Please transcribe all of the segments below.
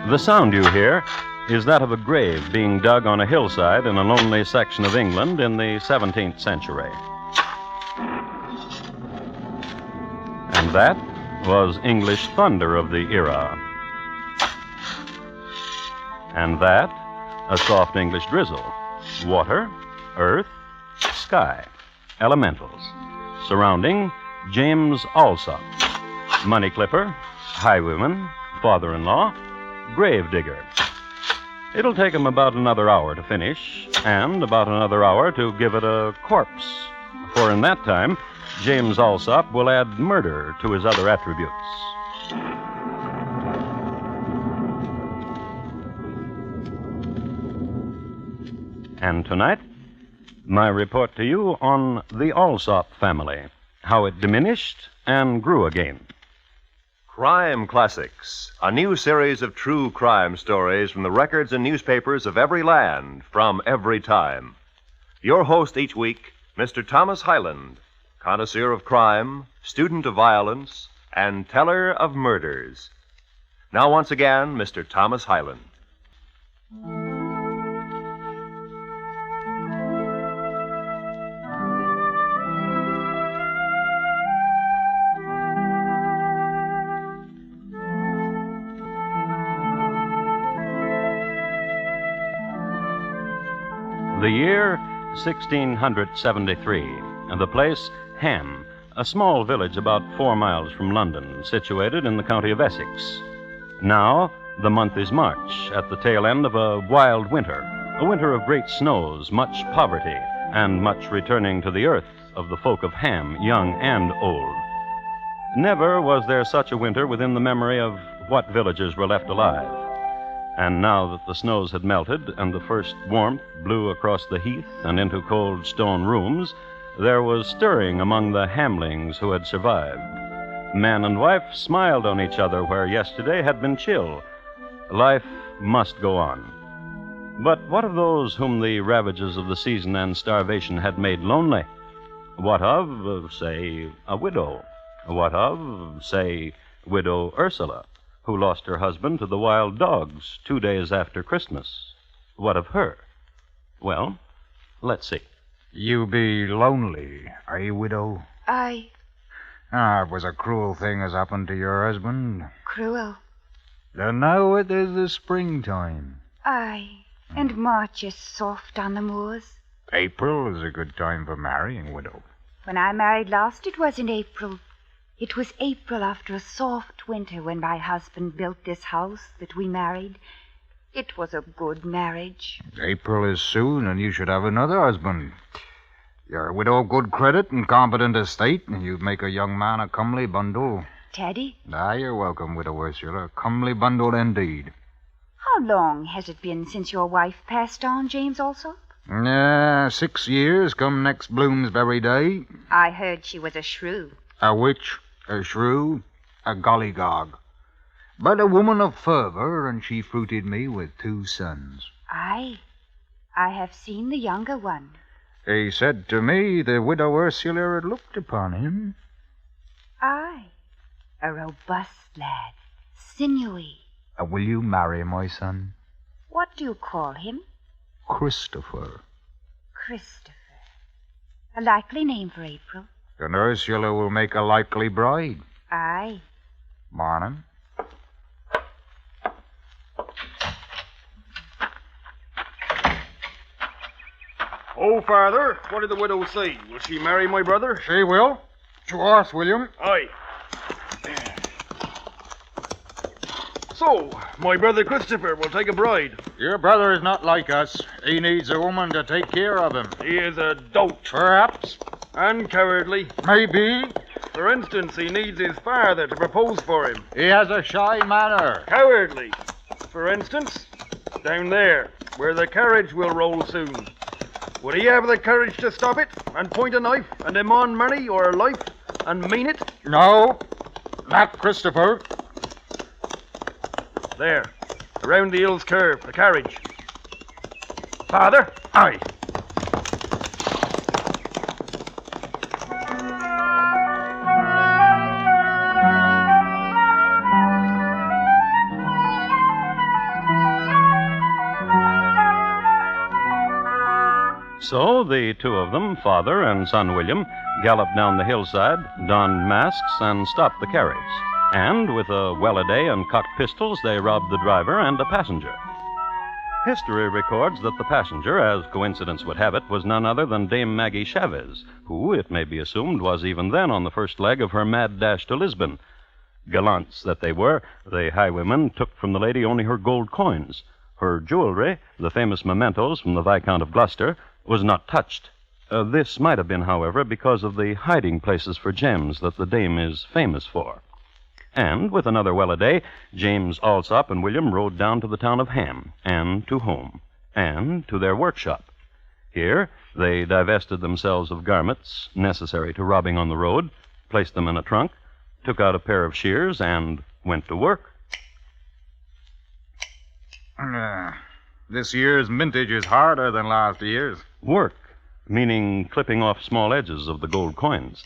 The sound you hear is that of a grave being dug on a hillside in a lonely section of England in the 17th century. And that was English thunder of the era. And that, a soft English drizzle. Water, earth, sky, elementals. Surrounding James Alsop, money clipper, highwayman, father-in-law, gravedigger. It'll take him about another hour to finish, and about another hour to give it a corpse. For in that time, James Alsop will add murder to his other attributes. And tonight, my report to you on the Alsop family, how it diminished and grew again. Crime Classics, a new series of true crime stories from the records and newspapers of every land, from every time. Your host each week, Mr. Thomas Hyland, connoisseur of crime, student of violence, and teller of murders. Now, once again, Mr. Thomas Hyland. The year 1673, and the place Ham, a small village about 4 miles from London, situated in the county of Essex. Now, the month is March, at the tail end of a wild winter, a winter of great snows, much poverty, and much returning to the earth of the folk of Ham, young and old. Never was there such a winter within the memory of what villagers were left alive. And now that the snows had melted and the first warmth blew across the heath and into cold stone rooms, there was stirring among the hamlings who had survived. Man and wife smiled on each other where yesterday had been chill. Life must go on. But what of those whom the ravages of the season and starvation had made lonely? What of, say, a widow? What of, say, Widow Ursula, who lost her husband to the wild dogs 2 days after Christmas? What of her? Well, let's see. You be lonely, are you, widow? Aye. It was a cruel thing has happened to your husband. Cruel. Then now it is the springtime. Aye. And March is soft on the moors. April is a good time for marrying, widow. When I married last, it was in April. It was April after a soft winter when my husband built this house that we married. It was a good marriage. April is soon, and you should have another husband. You're a widow of good credit and competent estate, and you'd make a young man a comely bundle. Teddy? You're welcome, Widow Ursula. A comely bundle indeed. How long has it been since your wife passed on, James Alsop? 6 years come next Bloomsbury Day. I heard she was a shrew. A witch, a shrew, a gollygog. But a woman of fervor, and she fruited me with 2 sons. Aye. I have seen the younger one. He said to me the Widow Ursula had looked upon him. Aye. A robust lad. Sinewy. Will you marry my son? What do you call him? Christopher. Christopher. A likely name for April. And Ursula will make a likely bride. Aye. Morning. Oh, Father, what did the widow say? Will she marry my brother? She will. To horse, William. Aye. So, my brother Christopher will take a bride. Your brother is not like us. He needs a woman to take care of him. He is a dolt. Perhaps. And cowardly. Maybe. For instance, he needs his father to propose for him. He has a shy manner. Cowardly. For instance, down there, where the carriage will roll soon. Would he have the courage to stop it and point a knife and demand money or life and mean it? No, not Christopher. There, around the hill's curve, the carriage. Father? Aye. So the two of them, father and son William, galloped down the hillside, donned masks, and stopped the carriage. And with a well-a-day and cocked pistols, they robbed the driver and a passenger. History records that the passenger, as coincidence would have it, was none other than Dame Maggie Chavez, who, it may be assumed, was even then on the first leg of her mad dash to Lisbon. Gallants that they were, the highwaymen took from the lady only her gold coins. Her jewelry, the famous mementos from the Viscount of Gloucester, was not touched. This might have been, however, because of the hiding places for gems that the dame is famous for. And, with another well-a-day, James Alsop and William rode down to the town of Ham, and to home, and to their workshop. Here, they divested themselves of garments necessary to robbing on the road, placed them in a trunk, took out a pair of shears, and went to work. This year's mintage is harder than last year's. Work, meaning clipping off small edges of the gold coins.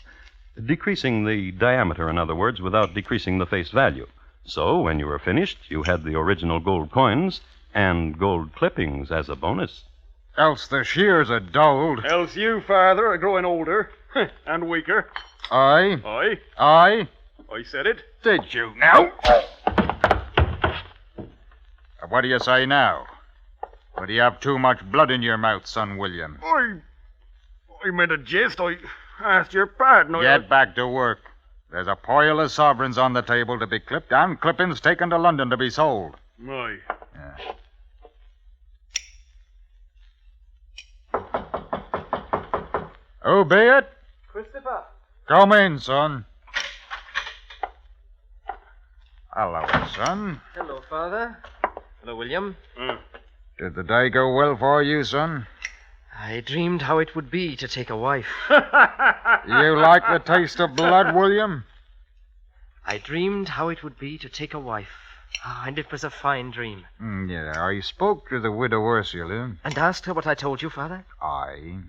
Decreasing the diameter, in other words, without decreasing the face value. So, when you were finished, you had the original gold coins and gold clippings as a bonus. Else the shears are dulled. Else you, father, are growing older and weaker. Aye. Aye, Aye. I said it. Did you now? What do you say now? Or do you have too much blood in your mouth, son William? I meant a jest. I asked your pardon. Get back to work. There's a pile of sovereigns on the table to be clipped and clippings taken to London to be sold. Aye. Who be it? Christopher. Come in, son. Hello, son. Hello, Father. Hello, William. Did the day go well for you, son? I dreamed how it would be to take a wife. You like the taste of blood, William? I dreamed how it would be to take a wife. And it was a fine dream. Yeah, I spoke to the widow Ursula. And asked her what I told you, Father. Aye.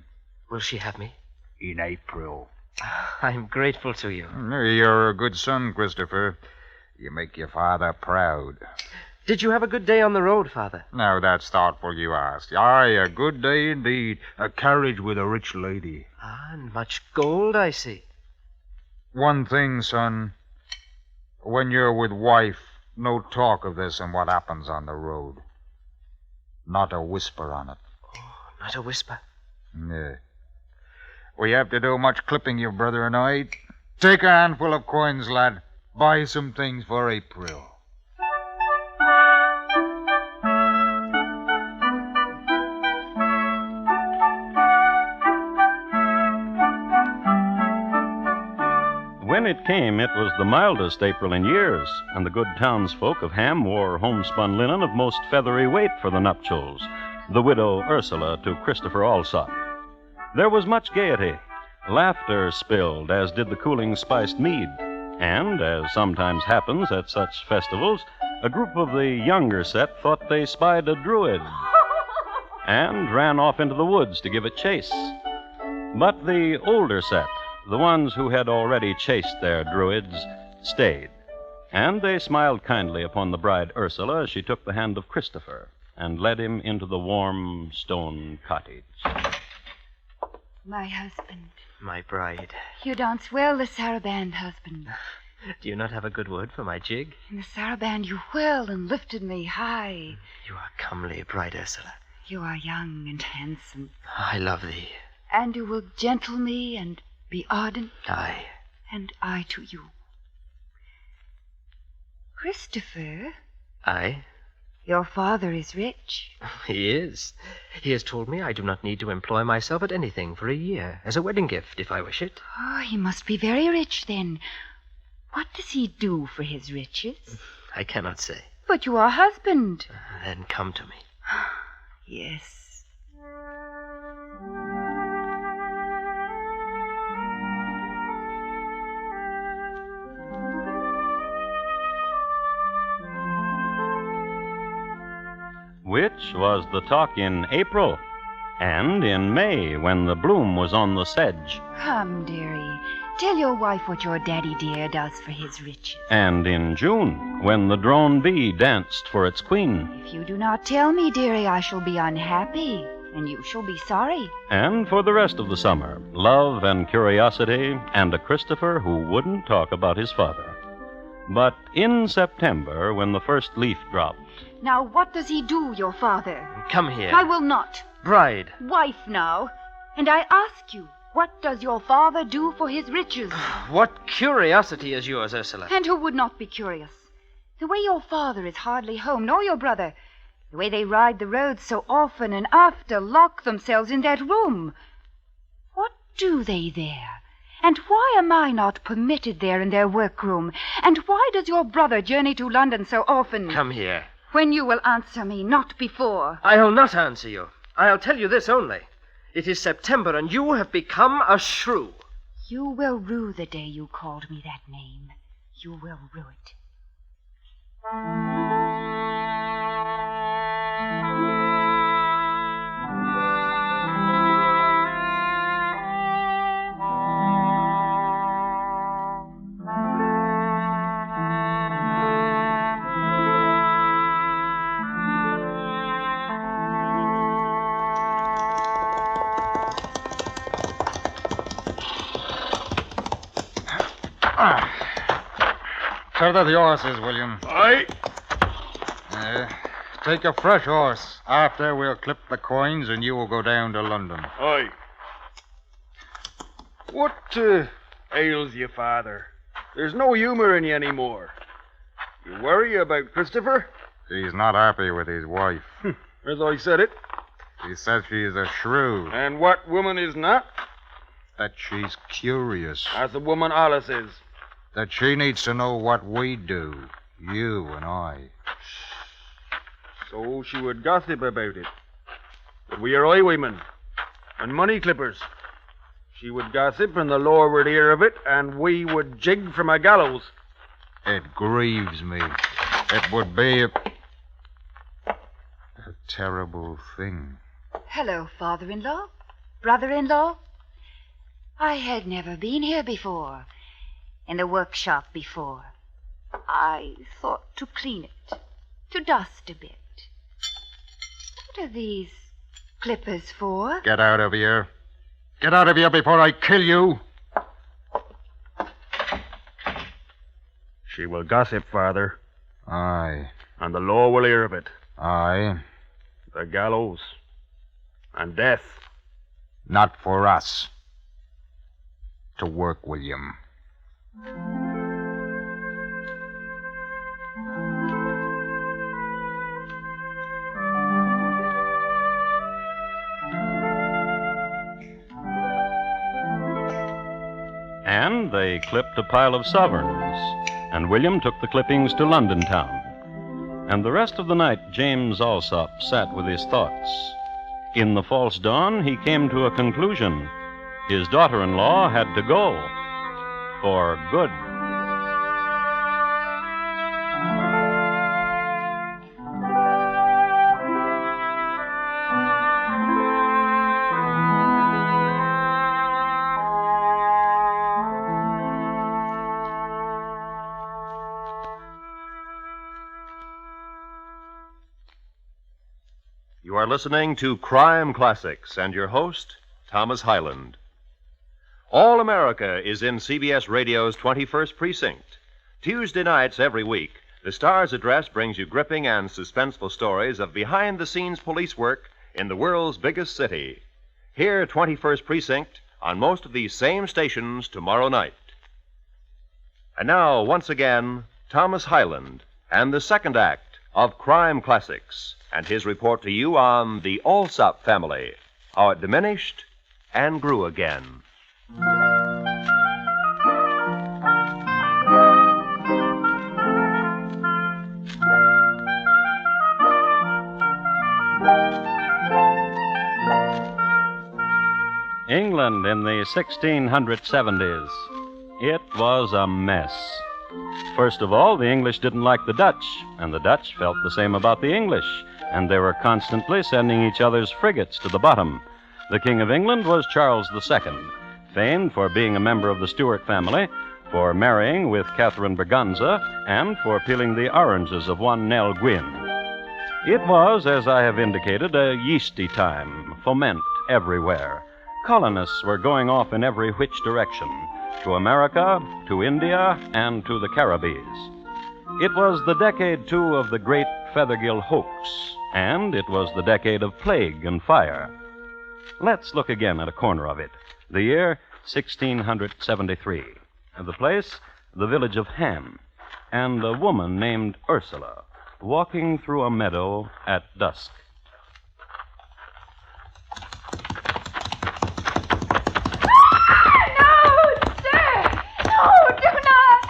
Will she have me? In April. I'm grateful to you. You're a good son, Christopher. You make your father proud. Did you have a good day on the road, Father? Now, that's thoughtful you asked. Aye, a good day indeed. A carriage with a rich lady. And much gold, I see. One thing, son. When you're with wife, no talk of this and what happens on the road. Not a whisper on it. Oh, not a whisper. Yeah. We have to do much clipping, your brother and I. Take a handful of coins, lad. Buy some things for April. When it came, it was the mildest April in years, and the good townsfolk of Ham wore homespun linen of most feathery weight for the nuptials, the widow Ursula to Christopher Alsop. There was much gaiety. Laughter spilled, as did the cooling spiced mead. And, as sometimes happens at such festivals, a group of the younger set thought they spied a druid and ran off into the woods to give it chase. But the older set, the ones who had already chased their druids, stayed. And they smiled kindly upon the bride Ursula as she took the hand of Christopher and led him into the warm stone cottage. My husband. My bride. You dance well, the saraband, husband. Do you not have a good word for my jig? In the saraband you whirled and lifted me high. You are comely, bride Ursula. You are young and handsome. I love thee. And you will gentle me and be ardent. Aye. And I to you. Christopher, Aye. your father is rich. He is. He has told me I do not need to employ myself at anything for a year, as a wedding gift, if I wish it. Oh, he must be very rich, then. What does he do for his riches? I cannot say. But you are husband. Then come to me. Yes. Which was the talk in April, and in May when the bloom was on the sedge, Come, dearie. Tell your wife what your daddy dear does for his riches. and in June when the drone bee danced for its queen. If you do not tell me, dearie, I shall be unhappy. and you shall be sorry. And for the rest of the summer, love and curiosity, and a Christopher who wouldn't talk about his father. But in September, when the first leaf dropped, Now, what does he do, your father? Come here. I will not. Bride. Wife now. And I ask you, what does your father do for his riches? What curiosity is yours, Ursula? And who would not be curious? The way your father is hardly home, nor your brother. The way they ride the roads so often and after lock themselves in that room. What do they there? And why am I not permitted there in their workroom? And why does your brother journey to London so often? Come here. When you will answer me, not before. I'll not answer you. I'll tell you this only. It is September, and you have become a shrew. You will rue the day you called me that name. You will rue it. Tether the horses, William. Aye. Take a fresh horse. After, we'll clip the coins and you will go down to London. Aye. What ails you, Father? There's no humor in you anymore. You worry about Christopher? He's not happy with his wife. As I said it. He says she's a shrew, And what woman is not? that she's curious, As a woman Alice is. that she needs to know what we do, you and I. So she would gossip about it. That we are highwaymen and money clippers. She would gossip and the law would hear of it, and we would jig from a gallows. It grieves me. It would be a terrible thing. Hello, father-in-law. Brother-in-law. I had never been here before. In the workshop before. I thought to clean it. To dust a bit. What are these clippers for? Get out of here. Get out of here before I kill you. She will gossip, Father, Aye. and the law will hear of it. Aye. The gallows and death. Not for us. To work, William. and they clipped a pile of sovereigns, and William took the clippings to London town. And the rest of the night, James Alsop sat with his thoughts. In the false dawn, he came to a conclusion. His daughter-in-law had to go. For good. You are listening to Crime Classics and your host, Thomas Hyland. All America is in CBS Radio's 21st Precinct. Tuesday nights every week, the Star's Address brings you gripping and suspenseful stories of behind-the-scenes police work in the world's biggest city. Hear 21st Precinct on most of these same stations tomorrow night. And now, once again, Thomas Hyland and the second act of Crime Classics and his report to you on the Alsop family, how it diminished and grew again. England in the 1670s. It was a mess. First of all, the English didn't like the Dutch, and the Dutch felt the same about the English, and they were constantly sending each other's frigates to the bottom. The King of England was Charles II, famed for being a member of the Stuart family, for marrying with Catherine Berganza, and for peeling the oranges of one Nell Gwynn. It was, as I have indicated, a yeasty time, foment everywhere. Colonists were going off in every which direction, to America, to India, and to the Caribbees. It was the decade, too, of the great Fethergill hoax, and it was the decade of plague and fire. Let's look again at a corner of it. The year, 1673. The place, the village of Ham, and a woman named Ursula, walking through a meadow at dusk. No, sir! No, do not!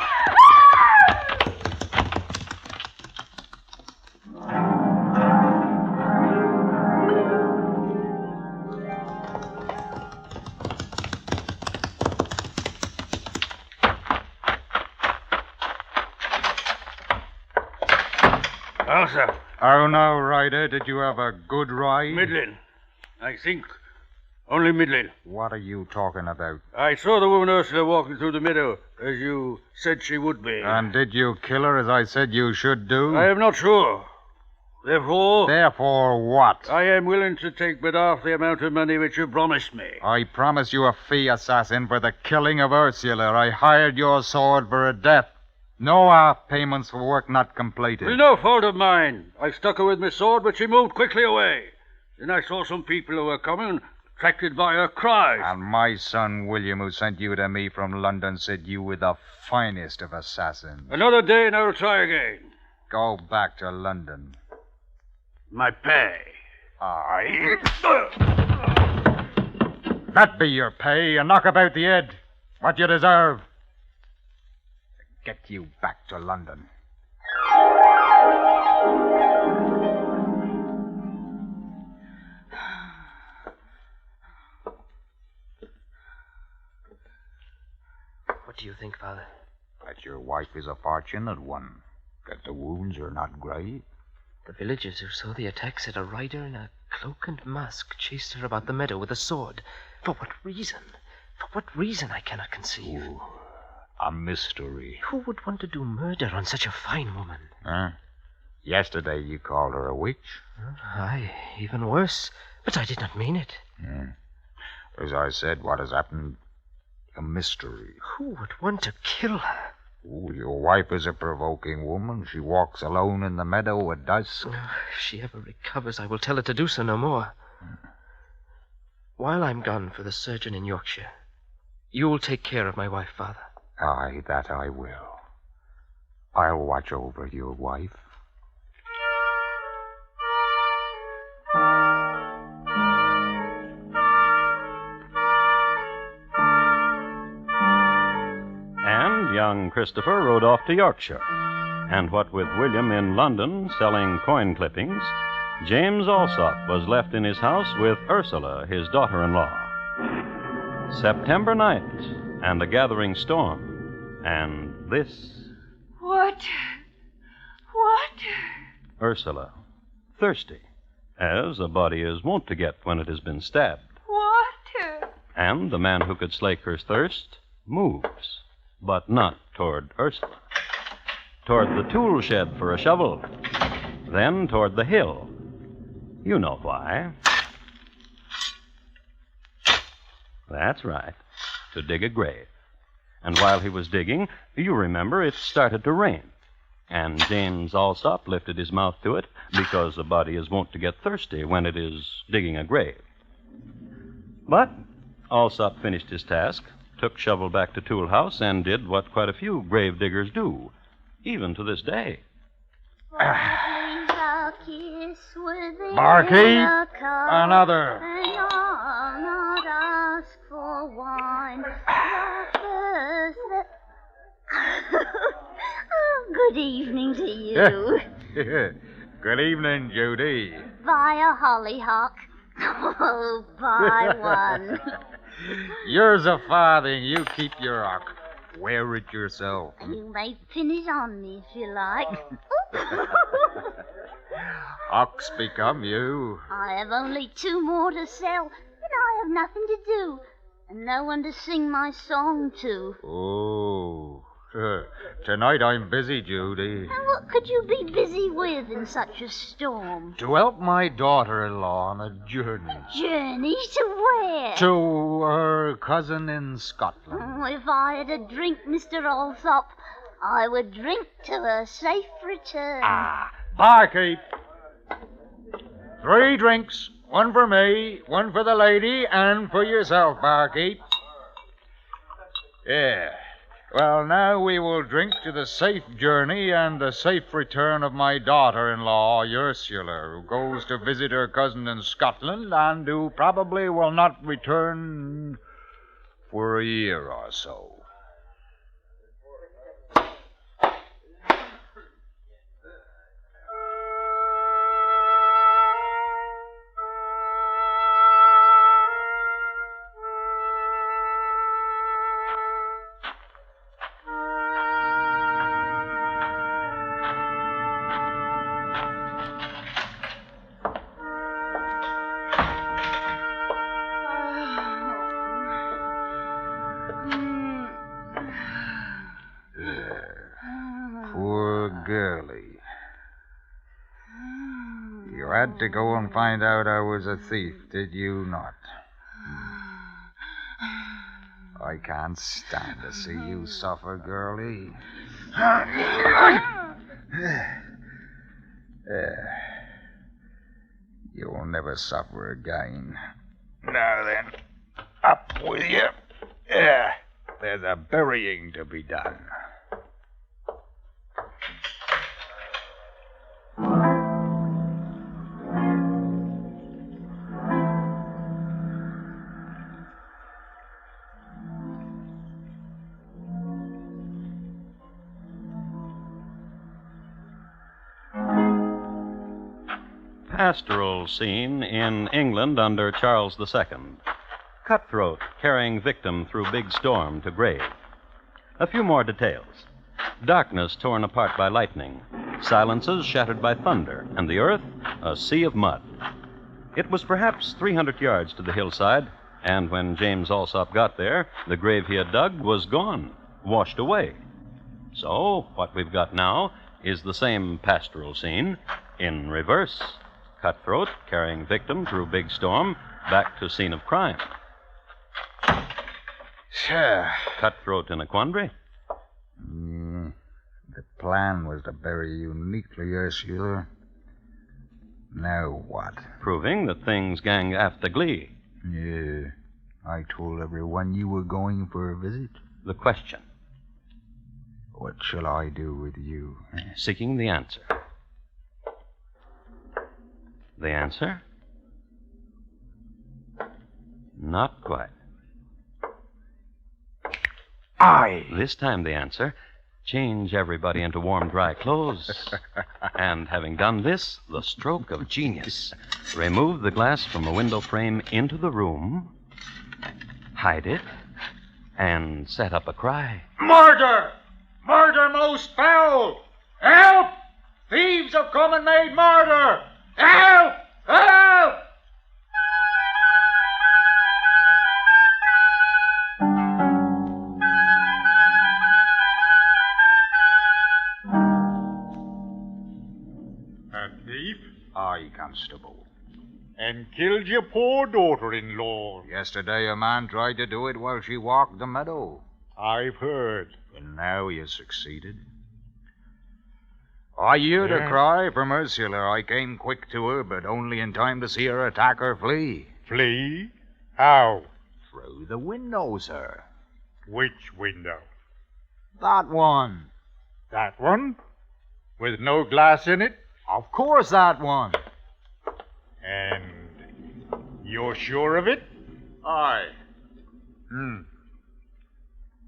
Alsop, Oh, no, Ryder. Did you have a good ride? middling. I think. Only middling. What are you talking about? I saw the woman Ursula walking through the meadow, as you said she would be. And did you kill her as I said you should do? I am not sure. Therefore, Therefore what? I am willing to take but half the amount of money which you promised me. I promise you a fee, assassin, for the killing of Ursula. I hired your sword for her death. No half payments for work not completed. It was no fault of mine. I stuck her with my sword, but she moved quickly away. Then I saw some people who were coming, attracted by her cries. And my son William, who sent you to me from London, said you were the finest of assassins. Another day and I'll try again. Go back to London. My pay. Aye. That be your pay, a knock about the head. What you deserve. Get you back to London. What do you think, Father? That your wife is a fortunate one. That the wounds are not grave. The villagers who saw the attack said a rider in a cloak and mask chased her about the meadow with a sword. For what reason? For what reason I cannot conceive. Ooh, a mystery. Who would want to do murder on such a fine woman? Huh? Yesterday you called her a witch. Aye, even worse. But I did not mean it. As I said, what has happened? A mystery. Who would want to kill her? Ooh, your wife is a provoking woman. She walks alone in the meadow at dusk. If she ever recovers, I will tell her to do so no more. While I'm gone for the surgeon in Yorkshire, you'll take care of my wife, Father. Aye, that I will. I'll watch over your wife. And young Christopher rode off to Yorkshire. And what with William in London selling coin clippings, James Alsop was left in his house with Ursula, his daughter-in-law. September night, and a gathering storm. And this... What? What? Ursula, thirsty, as a body is wont to get when it has been stabbed. What? And the man who could slake her thirst moves, but not toward Ursula. Toward the tool shed for a shovel, then toward the hill. You know why. That's right, to dig a grave. And while he was digging, you remember, it started to rain. And James Alsop lifted his mouth to it because a body is wont to get thirsty when it is digging a grave. But Alsop finished his task, took shovel back to tool house, and did what quite a few grave diggers do, even to this day. Barkeep, another. And I'll not ask for wine. Oh, good evening to you. Good evening, Judy. Buy a hollyhock. Oh, buy one. Yours a farthing. You keep your hock. Wear it yourself. You may pin it on me if you like. Hocks become you. I have only 2 more to sell, and I have nothing to do, and no one to sing my song to. Oh, tonight I'm busy, Judy. And what could you be busy with in such a storm? To help my daughter-in-law on a journey. Journey to where? To her cousin in Scotland. Oh, if I had a drink, Mr. Alsop, I would drink to a safe return. Barkeep. 3 drinks. 1 for me, 1 for the lady, and for yourself, barkeep. Yeah. Well, now we will drink to the safe journey and the safe return of my daughter-in-law, Ursula, who goes to visit her cousin in Scotland and who probably will not return for a year or so. Poor girlie. You had to go and find out I was a thief, did you not? I can't stand to see you suffer, girlie. You'll never suffer again. Now then, up with you. There's a burying to be done. Pastoral scene in England under Charles II. Cutthroat carrying victim through big storm to grave. A few more details. Darkness torn apart by lightning. Silences shattered by thunder. And the earth, a sea of mud. It was perhaps 300 yards to the hillside, and when James Alsop got there, the grave he had dug was gone, washed away. So, what we've got now is the same pastoral scene in reverse. Cutthroat carrying victim through big storm back to scene of crime. Sure. Cutthroat in a quandary. The plan was to bury you neatly, Ursula. Now what? Proving that things gang after glee. Yeah. I told everyone you were going for a visit. The question. What shall I do with you? Seeking the answer. The answer? Not quite. This time the answer, change everybody into warm, dry clothes. And having done this, the stroke of genius. Remove the glass from a window frame into the room, hide it, and set up a cry. Murder! Murder most foul! Help! Thieves have come and made murder! Help! Help! A thief? Aye, Constable. And killed your poor daughter-in-law. Yesterday a man tried to do it while she walked the meadow. I've heard. And now you succeeded. I heard a cry from Ursula. I came quick to her, but only in time to see her attacker flee. Flee? How? Through the window, sir. Which window? That one. That one? With no glass in it? Of course, that one. And you're sure of it? Aye.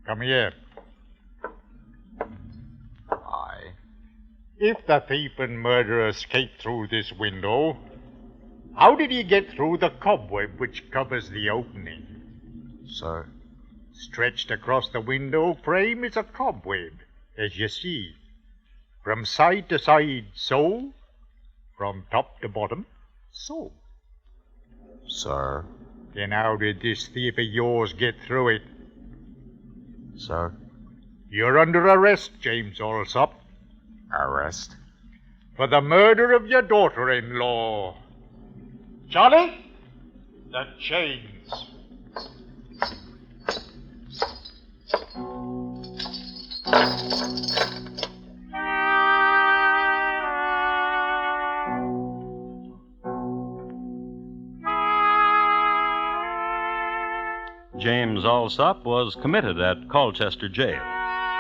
Come here. Aye. If the thief and murderer escaped through this window, how did he get through the cobweb which covers the opening? Sir? Stretched across the window frame is a cobweb, as you see. From side to side, so. From top to bottom, so. Sir? Then how did this thief of yours get through it? Sir? You're under arrest, James Alsop, Arrest? for the murder of your daughter-in-law. Johnny, the chains. James Alsop was committed at Colchester jail.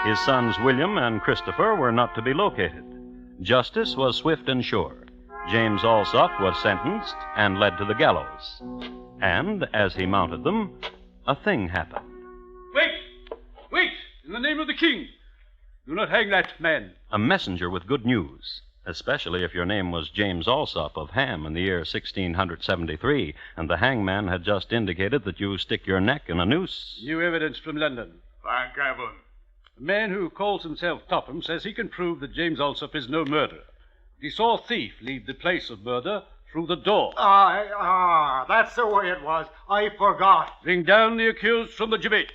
His sons William and Christopher were not to be located. Justice was swift and sure. James Alsop was sentenced and led to the gallows. And as he mounted them, a thing happened. Wait! Wait! In the name of the king! Do not hang that man. A messenger with good news, especially if your name was James Alsop of Ham in the year 1673, and the hangman had just indicated that you stick your neck in a noose. New evidence from London. Thank heaven. A man who calls himself Topham says he can prove that James Alsop is no murderer. He saw a thief leave the place of murder through the door. That's the way it was. I forgot. Bring down the accused from the gibbet.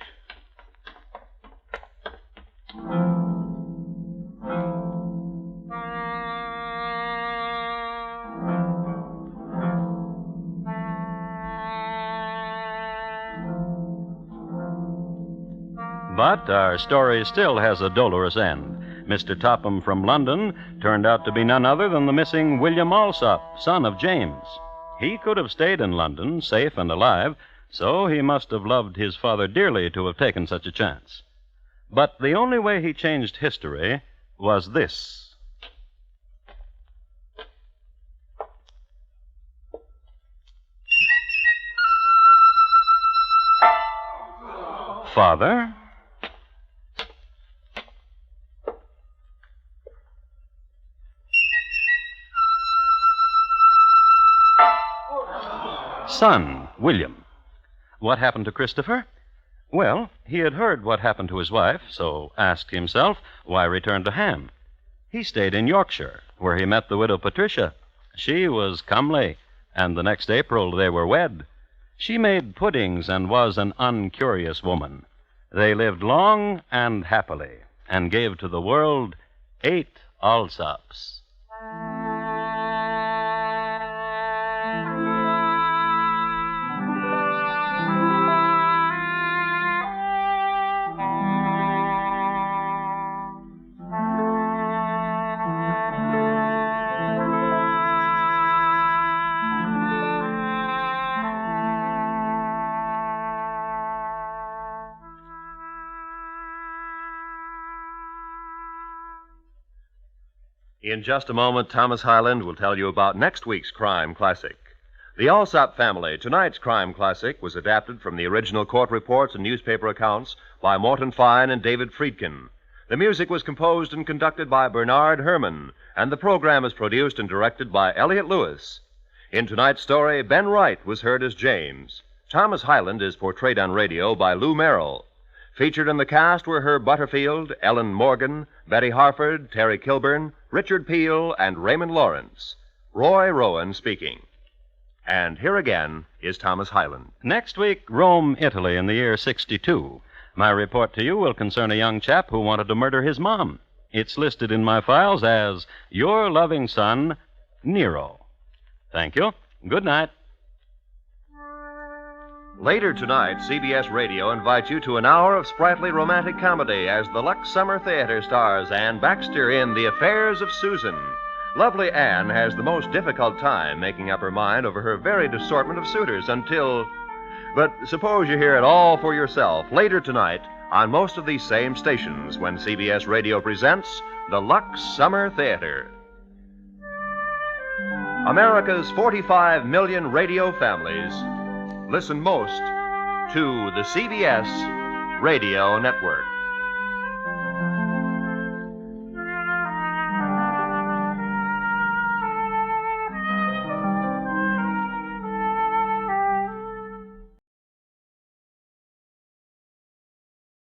But our story still has a dolorous end. Mr. Topham from London turned out to be none other than the missing William Alsop, son of James. He could have stayed in London, safe and alive, so he must have loved his father dearly to have taken such a chance. But the only way he changed history was this. Father? Son, William. What happened to Christopher? Well, he had heard what happened to his wife, so asked himself why return to Ham. He stayed in Yorkshire, where he met the widow Patricia. She was comely, and the next April they were wed. She made puddings and was an uncurious woman. They lived long and happily, and gave to the world 8 Alsops. In just a moment, Thomas Hyland will tell you about next week's crime classic. The Alsop Family, tonight's crime classic, was adapted from the original court reports and newspaper accounts by Morton Fine and David Friedkin. The music was composed and conducted by Bernard Herrmann, and the program is produced and directed by Elliott Lewis. In tonight's story, Ben Wright was heard as James. Thomas Hyland is portrayed on radio by Lou Merrill. Featured in the cast were Herb Butterfield, Ellen Morgan, Betty Harford, Terry Kilburn, Richard Peel, and Raymond Lawrence. Roy Rowan speaking. And here again is Thomas Hyland. Next week, Rome, Italy, in the year 62. My report to you will concern a young chap who wanted to murder his mom. It's listed in my files as Your Loving Son, Nero. Thank you. Good night. Later tonight, CBS Radio invites you to an hour of sprightly romantic comedy as the Lux Summer Theater stars Ann Baxter in The Affairs of Susan. Lovely Ann has the most difficult time making up her mind over her varied assortment of suitors until... But suppose you hear it all for yourself later tonight on most of these same stations when CBS Radio presents the Lux Summer Theater. America's 45 million radio families listen most to the CBS Radio Network.